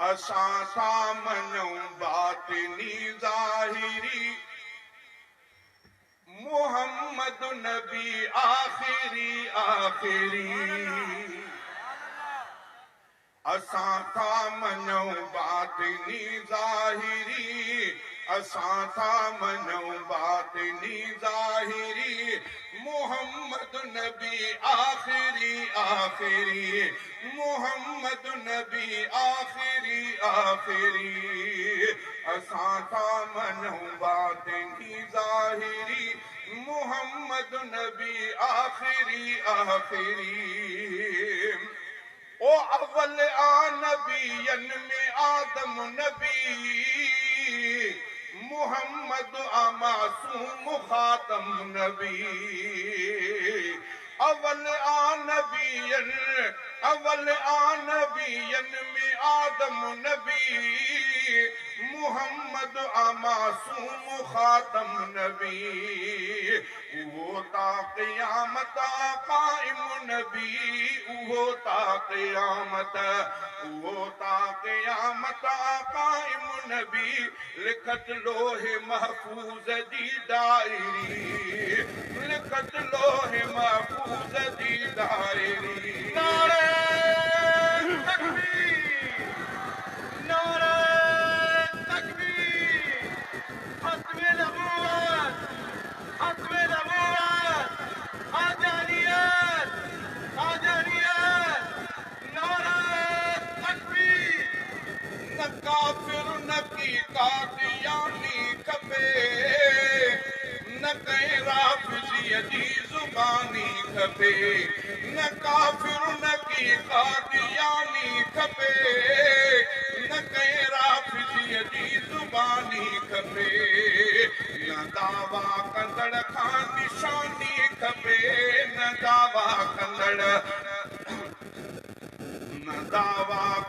असां सां मञूं बातिनी ज़ाहिरी मोहम्मद नबी आखिरी आखिरी असां था मञूं बातिनी ज़ाहिरी असां था मञूं बातिनी ज़ाहिरी मोहम्मद नबी आखिरी आखिरी मोहम्मद नबी आखिरी आखिरी असां था मञूं बातिनी ज़ाहिरी मोहम्मद नबी आखिरी आखिरी ओ अव्वल आ नबियन में आदम नबी मोहम्मद आ मासूम खातम नबी अव्वल आ नबियन में आदम नबी मोहम्मद आ मासूम खातम नबी वो ता क़यामत काइम नबी वो ता क़यामत काइम नबी लिखत लोहे महफूज दी डायरी लिखत लोहे महफूज दी डायरी नारे तकबीर नारे तकबीर खत्मे नबूवत कादियानियत नारे तकबीर न काफिर न की कादियानी खपे न कहीं राफ़िज़ी जी ज़ुबानी खपे न काफिर न की कादियानी खपे न कहीं राफ़िज़ी जी ज़ुबानी खपे न दावा कंदड़ खां निशानी खपे न दावा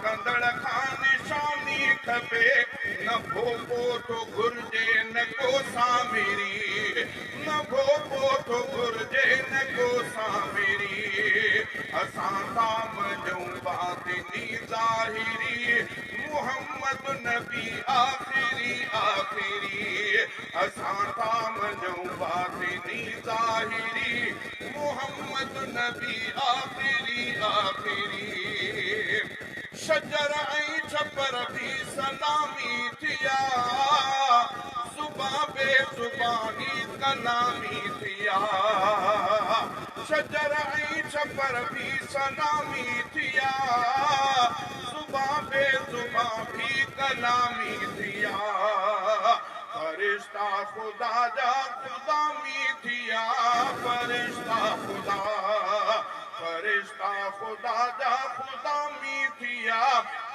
कंदड़ खां निशानी खपे न भोपो तो घुर्जे न को सामिरी न भोपो तो घुर्जे न को सामिरी असां था मञूं बातिनी ज़ाहिरी मोहम्मद नबी आखिरी आखिरी असां था मञूं बातिनी ज़ाहिरी मोहम्मद नबी आखिरी आखिरी शजर ऐं छपर भी सलामी थिया ज़ुबां बेज़ुबानी कलामी थिया शजर ऐं छपर भी सलामी थिया ज़ुबां बेज़ुबां भी कलामी थिया फरिश्ता खुदा जा ख़ुदामी थिया फरिश्ता खुदा जा ख़ुदामी थिया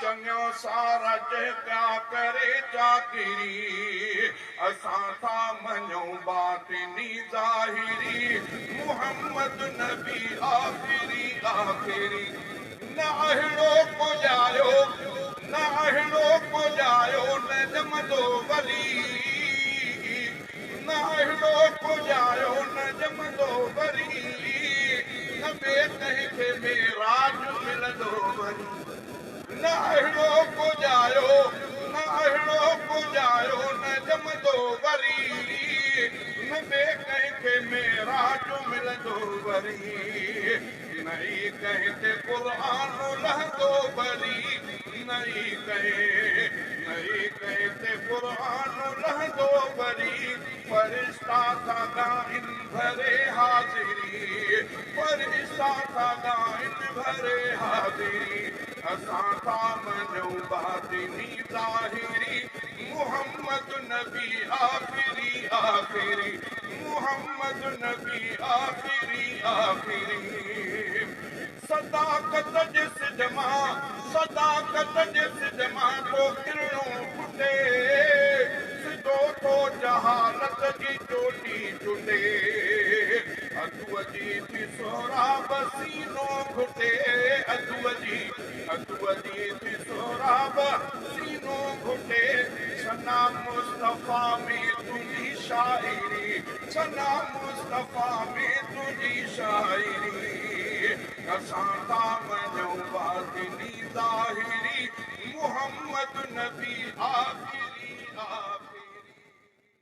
चङो सारा जेका करे चाकिरी असां था मञूं बातिनी ज़ाहिरी मोहम्मद नबी आखिरी आखिरी न अहिड़ो पुॼायो न जमदो वरी न अहिड़ो पुॼायो न जमदो वरी न ॿिए कंहिंखे मेराज मिलंदो वरी न अहिड़ो पुॼायो न जमदो वरी न ॿिए कंहिंखे मेराज मिलंदो वरी नई कंहिं ते क़ुर्आन लहंदो वरी नई कंहिं ते क़ुर्आन लहंदो वरी फरिश्ता था ॻाइन भरे हाज़िरी फरिश्ता था ॻाइन भरे हाज़िरी असां था मञूं बातिनी ज़ाहिरी मोहम्मद नबी आखिरी आखिरी मोहम्मद नबी आखिरी आखिरी सदाकत जिस जमा तो किरणों फुटे सिधो तो जहालत जी चोटी चुटे अदुअ जी थी सोराब सीनो घुटे अदुअ जी थी सोराब सीनो घुटे सना मुस्तफा में तुझी शायरी सना मुस्तफा में तुझी शायरी असां था मञूं बातिनी ज़ाहिरी मोहम्मद मोहम्मद नबी आप